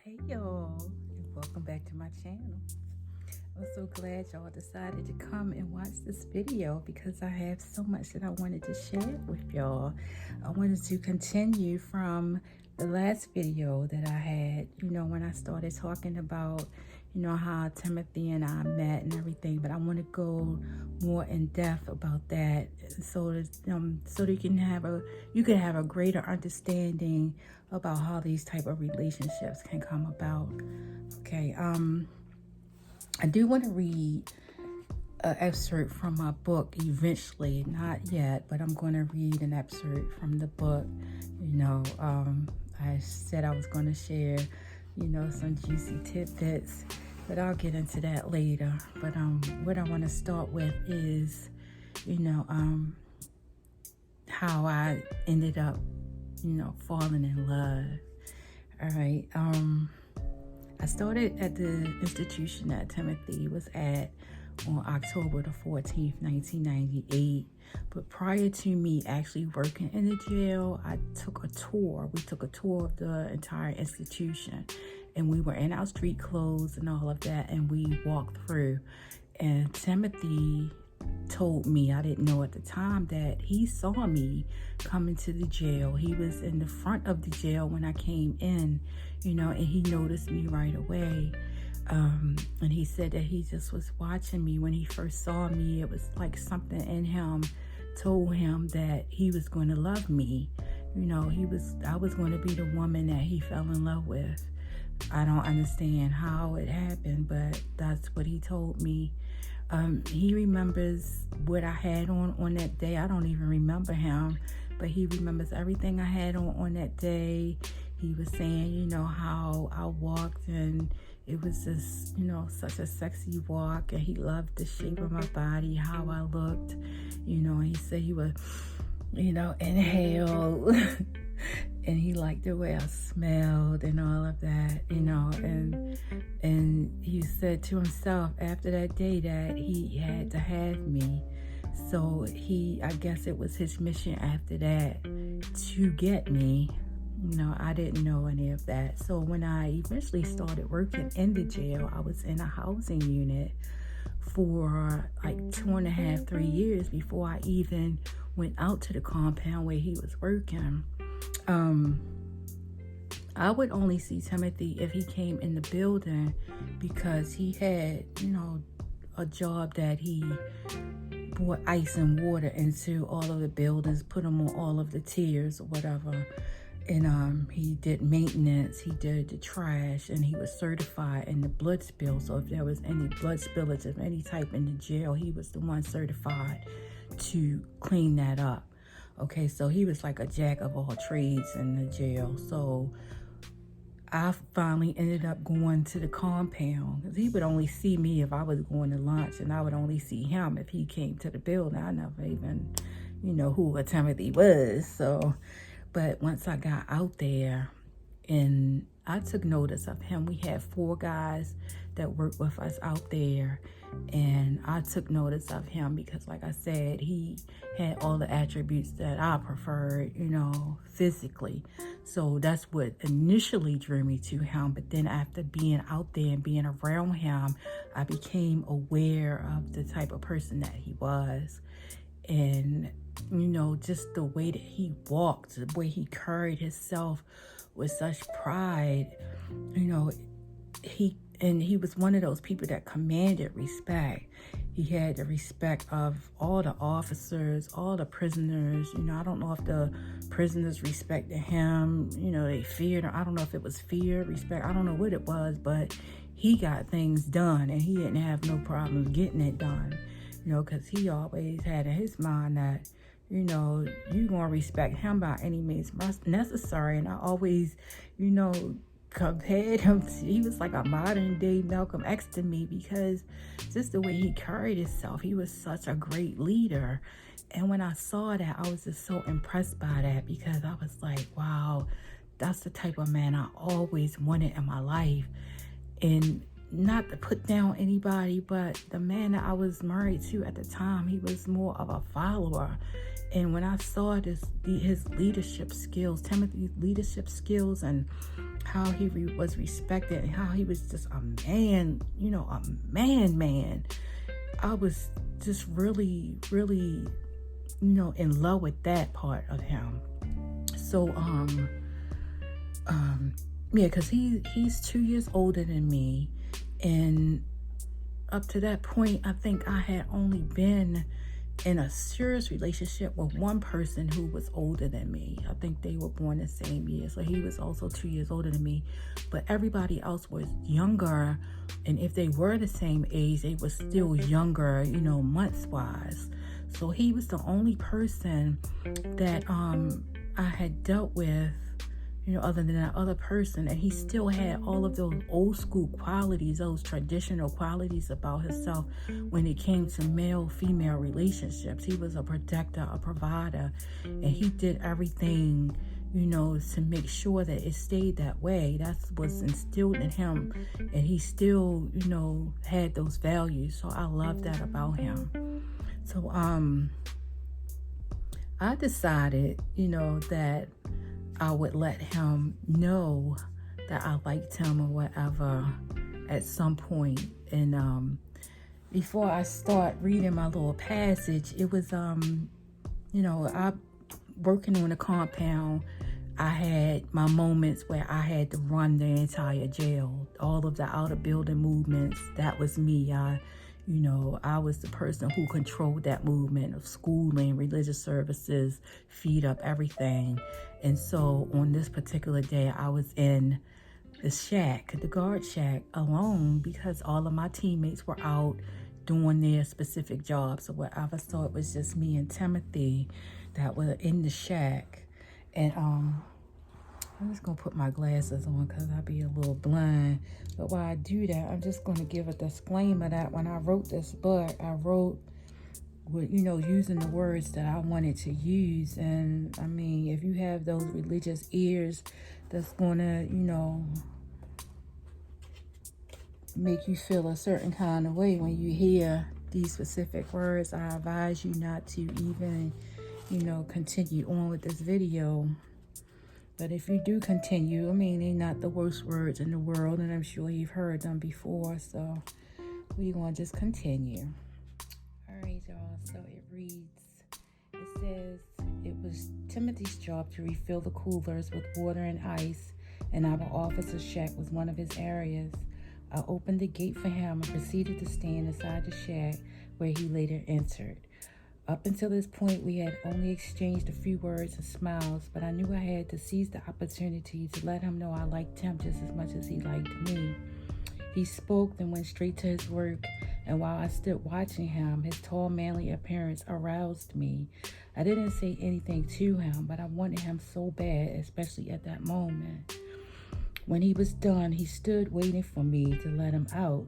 Hey y'all, and welcome back to my channel. I'm so glad y'all decided to come and watch this video because I have so much that I wanted to share with y'all. I wanted to continue from the last video that I had, when I started talking about, how Timothy and I met and everything, but I want to go more in depth about that so that you can have a greater understanding about how these type of relationships can come about. Okay, I do want to read an excerpt from my book eventually, not yet, but I'm going to read an excerpt from the book. I said I was going to share, some juicy tidbits, but I'll get into that later. But what I want to start with is, how I ended up, falling in love. All right. I started at the institution that Timothy was at on October the 14th, 1998. But prior to me actually working in the jail, I took a tour. We took a tour of the entire institution, and we were in our street clothes and all of that, and we walked through. And Timothy told me, I didn't know at the time, that he saw me coming to the jail. He was in the front of the jail when I came in, and he noticed me right away. And he said that he just was watching me. When he first saw me, it was like something in him told him that he was going to love me. I was going to be the woman that he fell in love with. I don't understand how it happened, but that's what he told me. He remembers what I had on that day. I don't even remember him, but he remembers everything I had on that day. He was saying, how I walked, and it was just, such a sexy walk, and he loved the shape of my body, how I looked, and he said he would, inhale, and he liked the way I smelled and all of that, and he said to himself after that day that he had to have me. So I guess it was his mission after that to get me. I didn't know any of that. So when I eventually started working in the jail, I was in a housing unit for like 2.5, 3 years before I even went out to the compound where he was working. I would only see Timothy if he came in the building because he had, a job that he brought ice and water into all of the buildings, put them on all of the tiers or whatever. And he did maintenance, he did the trash, and he was certified in the blood spill. So if there was any blood spillage of any type in the jail, he was the one certified to clean that up. Okay, so he was like a jack of all trades in the jail. So I finally ended up going to the compound because he would only see me if I was going to lunch, and I would only see him if he came to the building. I never even, who Timothy was. So, but once I got out there and I took notice of him, we had 4 guys that worked with us out there, and I took notice of him because, like I said, he had all the attributes that I preferred, physically. So that's what initially drew me to him. But then after being out there and being around him, I became aware of the type of person that he was. And, just the way that he walked, the way he carried himself with such pride, he was one of those people that commanded respect. He had the respect of all the officers, all the prisoners. I don't know if the prisoners respected him, they feared him. I don't know if it was fear, respect. I don't know what it was, but he got things done, and he didn't have no problem getting it done, because he always had in his mind that, you're going to respect him by any means necessary. And I always, compared him to, he was like a modern day Malcolm X to me, because just the way he carried himself, he was such a great leader. And when I saw that, I was just so impressed by that, because I was like, wow, that's the type of man I always wanted in my life. And not to put down anybody, but the man that I was married to at the time, he was more of a follower. And when I saw his leadership skills, Timothy's leadership skills, and how he was respected, and how he was just a man, a man, I was just really, really, in love with that part of him. So, yeah, because he's 2 years older than me. And up to that point, I think I had only been in a serious relationship with one person who was older than me. I think they were born the same year. So he was also 2 years older than me. But everybody else was younger. And if they were the same age, they were still younger, months-wise. So he was the only person that I had dealt with, other than that other person, and he still had all of those old school qualities, those traditional qualities about himself when it came to male-female relationships. He was a protector, a provider, and he did everything, to make sure that it stayed that way. That was instilled in him, and he still, had those values. So I love that about him. So I decided, that I would let him know that I liked him or whatever at some point. And before I start reading my little passage, it was, I working on the compound, I had my moments where I had to run the entire jail. All of the outer building movements, that was me. I was the person who controlled that movement of schooling, religious services, feed up, everything. And so on this particular day, I was in the shack, the guard shack, alone because all of my teammates were out doing their specific jobs or whatever. So it was just me and Timothy that were in the shack. And I'm just going to put my glasses on because I'll be a little blind. But while I do that, I'm just going to give a disclaimer that when I wrote this book, I wrote with, using the words that I wanted to use. And I mean, if you have those religious ears that's going to, make you feel a certain kind of way when you hear these specific words, I advise you not to even, continue on with this video. But if you do continue, they're not the worst words in the world, and I'm sure you've heard them before. So we're going to just continue. All right, y'all. So it reads, it says, it was Timothy's job to refill the coolers with water and ice, and our officer's shack was one of his areas. I opened the gate for him and proceeded to stand inside the shack where he later entered. Up until this point, we had only exchanged a few words and smiles, but I knew I had to seize the opportunity to let him know I liked him just as much as he liked me. He spoke, then went straight to his work, and while I stood watching him, his tall, manly appearance aroused me. I didn't say anything to him, but I wanted him so bad, especially at that moment. When he was done, he stood waiting for me to let him out.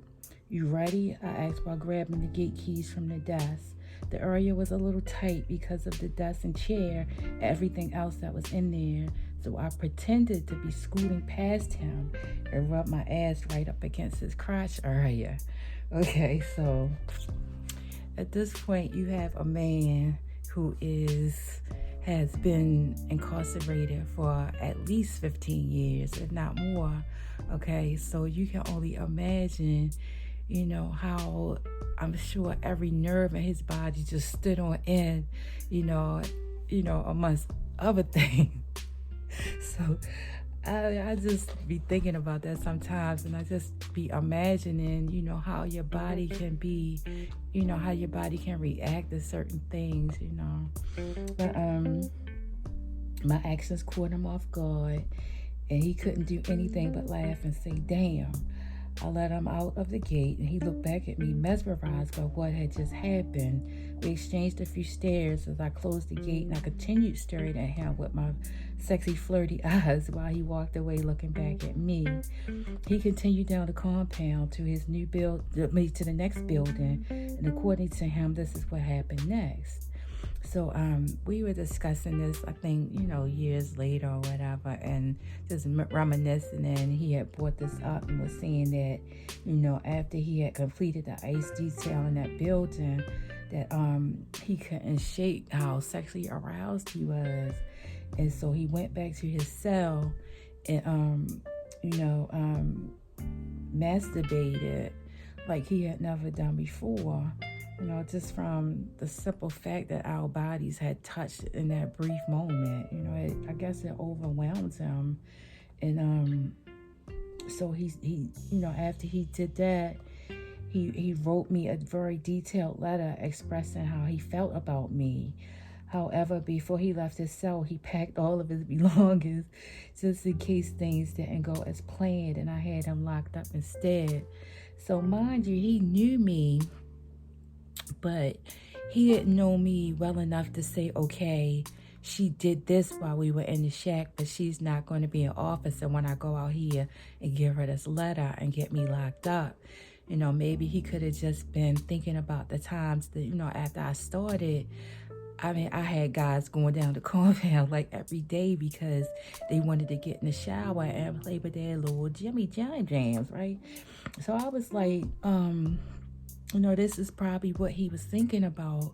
"You ready?" I asked while grabbing the gate keys from the desk. The area was a little tight because of the desk and chair and everything else that was in there, so I pretended to be scooting past him and rubbed my ass right up against his crotch area. Okay, so at this point, you have a man who has been incarcerated for at least 15 years, if not more. Okay, so you can only imagine, how I'm sure every nerve in his body just stood on end, amongst other things. So I just be thinking about that sometimes, and I just be imagining, how your body can be, how your body can react to certain things, But my actions caught him off guard, and he couldn't do anything but laugh and say, "Damn." I let him out of the gate, and he looked back at me, mesmerized by what had just happened. We exchanged a few stares as I closed the gate, and I continued staring at him with my sexy, flirty eyes while he walked away looking back at me. He continued down the compound to his new to the next building, and according to him, this is what happened next. So we were discussing this, I think, years later or whatever, and just reminiscing. And he had brought this up and was saying that, after he had completed the ice detail in that building, that he couldn't shake how sexually aroused he was. And so he went back to his cell and, masturbated like he had never done before. Just from the simple fact that our bodies had touched in that brief moment. I guess it overwhelmed him. And so he after he did that, he wrote me a very detailed letter expressing how he felt about me. However, before he left his cell, he packed all of his belongings just in case things didn't go as planned, and I had him locked up instead. So mind you, he knew me, but he didn't know me well enough to say, okay, she did this while we were in the shack, but she's not going to be an officer when I go out here and give her this letter and get me locked up. Maybe he could have just been thinking about the times that, after I started, I had guys going down the compound like every day because they wanted to get in the shower and play with their little Jimmy John jams, right? So I was like, this is probably what he was thinking about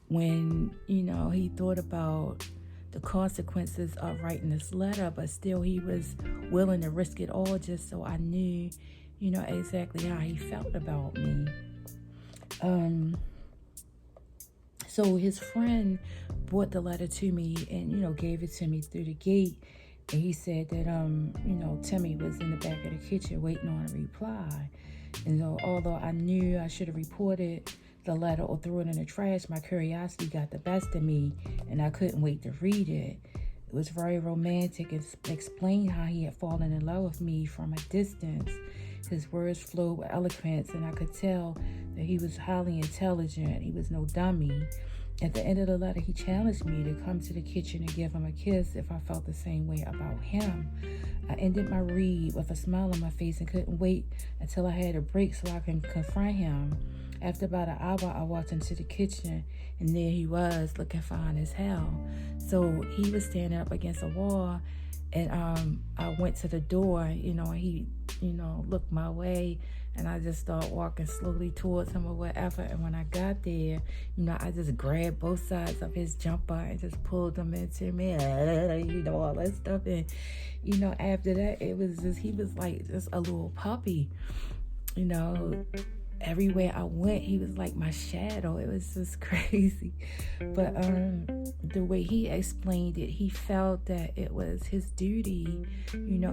when, he thought about the consequences of writing this letter, but still he was willing to risk it all just so I knew, exactly how he felt about me. So his friend brought the letter to me and, gave it to me through the gate. And he said that, Timmy was in the back of the kitchen waiting on a reply. And so although I knew I should have reported the letter or threw it in the trash, my curiosity got the best of me and I couldn't wait to read it. It was very romantic and explained how he had fallen in love with me from a distance. His words flowed with eloquence, and I could tell that he was highly intelligent. He was no dummy. At the end of the letter, he challenged me to come to the kitchen and give him a kiss if I felt the same way about him. I ended my read with a smile on my face and couldn't wait until I had a break so I could confront him. After about an hour, I walked into the kitchen, and there he was, looking fine as hell. So he was standing up against a wall, and I went to the door, and he, looked my way, and I just started walking slowly towards him or whatever. And when I got there, I just grabbed both sides of his jumper and just pulled them into me, all that stuff. And, after that, it was just, he was like just a little puppy, Everywhere I went, he was like my shadow. It was just crazy. But the way he explained it, he felt that it was his duty,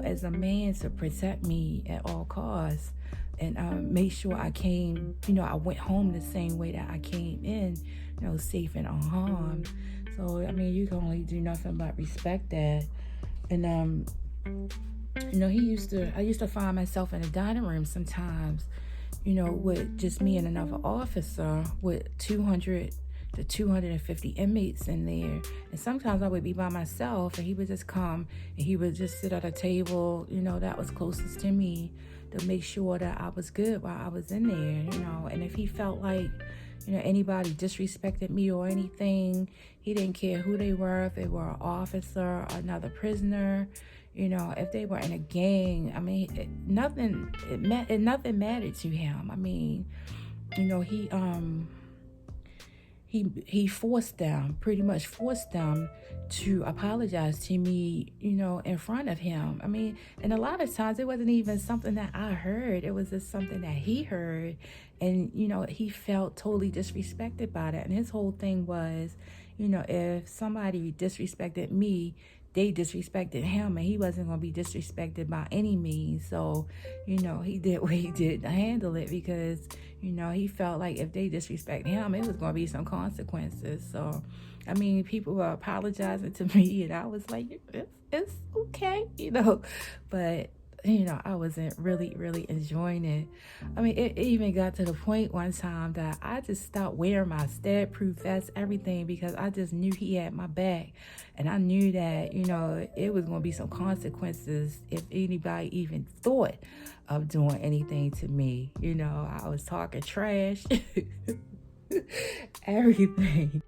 as a man to protect me at all costs and make sure I came, I went home the same way that I came in, safe and unharmed. So, you can only do nothing but respect that. And, I used to find myself in the dining room sometimes, with just me and another officer with 200 to 250 inmates in there. And sometimes I would be by myself and he would just come and he would just sit at a table, that was closest to me to make sure that I was good while I was in there, And if he felt like, anybody disrespected me or anything, he didn't care who they were, if they were an officer or another prisoner, if they were in a gang, nothing mattered to him. He pretty much forced them to apologize to me, in front of him. And a lot of times it wasn't even something that I heard. It was just something that he heard. And, he felt totally disrespected by that. And his whole thing was, if somebody disrespected me, they disrespected him, and he wasn't going to be disrespected by any means. So, he did what he did to handle it because, he felt like if they disrespect him, it was going to be some consequences. So, people were apologizing to me, and I was like, it's okay, but I wasn't really enjoying it. It even got to the point one time that I just stopped wearing my stab-proof vest, everything, because I just knew he had my back. And I knew that, it was going to be some consequences if anybody even thought of doing anything to me. I was talking trash, everything.